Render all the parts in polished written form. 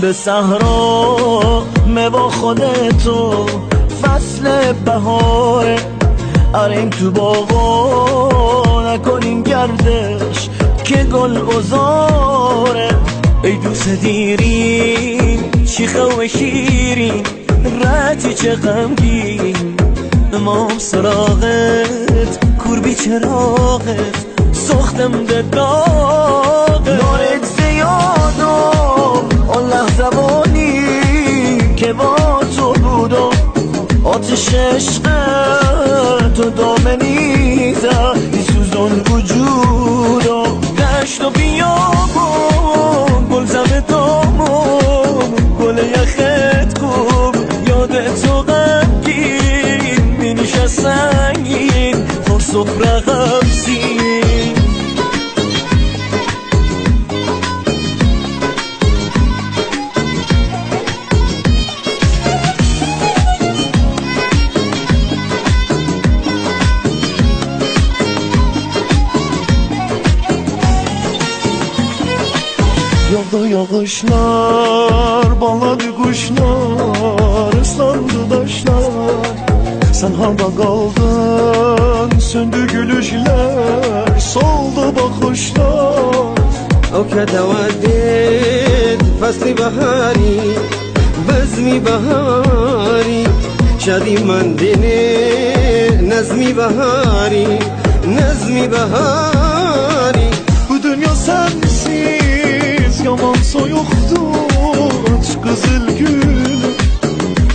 به صحرا با خودتو فصل بهاره، آریم تو باغا نکنیم گردش که گل ازاره. ای دوست دیرین شیخه و شیرین رتی چه غمگین، امام سراغت کوربی چراغت سختم ده داغه. نارت زیادم آن لحظوانی که با تو بودم، آتش عشق تو دامنی زد سوزان وجودم. دشت و بیابون گلزم دامون گل یخت کوب یاد تو غمگین می نشست سنگین پر سفره غمزین. Yağdı yağışlar, bağladı kuşlar, ıslandı taşlar. Sen harda kaldın, söndü gülüşler, soldu bakışlar. O كتودد فصل بهاری بزمی بهاری شدی من دینه نظمی بهاری نظمی بهاری. Bu dünya sensiz yaman soyuktur, aç kızıl gül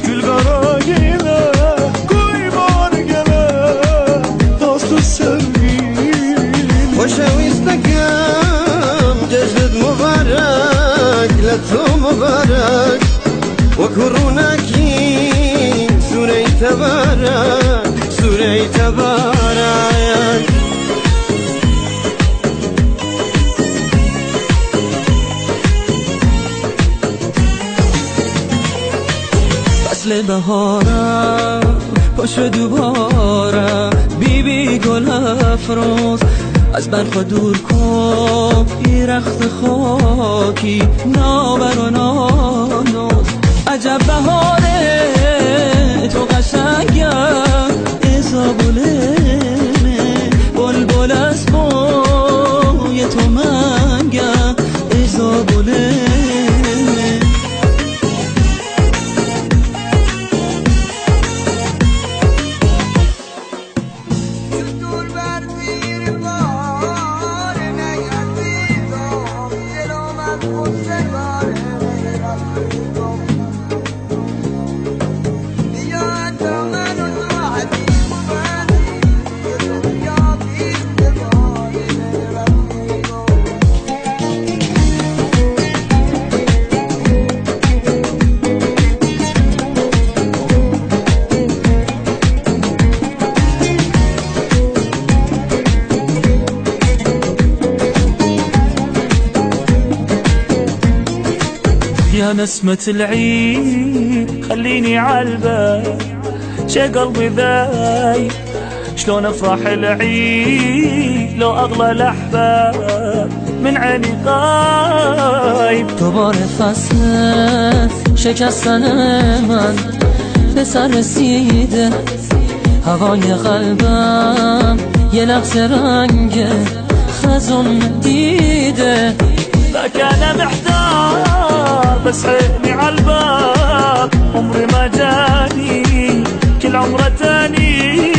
gül kara gele koymar gele dostu sevgili. خوشویستکم جشنت مبارک لطفو مبارک و کرونکی سوره تبارک سوره تبارک. فصل بهارم پاشو دوباره بی گل افروز، از برق دور کن ای رخت خاکی نابر و نانوز. عجب بهاره تو قشنگم ازابولمه بلبل از بوی تو منگم ازابولمه. يا نسمة العيد خليني عالبال، شي قلبي ذايب شلون افرح العيد لو اغلى الاحباب من عيني غايب. دوباره فصل شکستن من به سر رسیده، هوای قلبم یه لحظه رنگ خزون دیده. لك انا محتار بس عيني عالباب، عمري ما جاني كل عمره تاني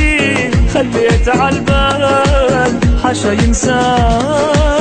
خليت عالبال حاشا ينساني.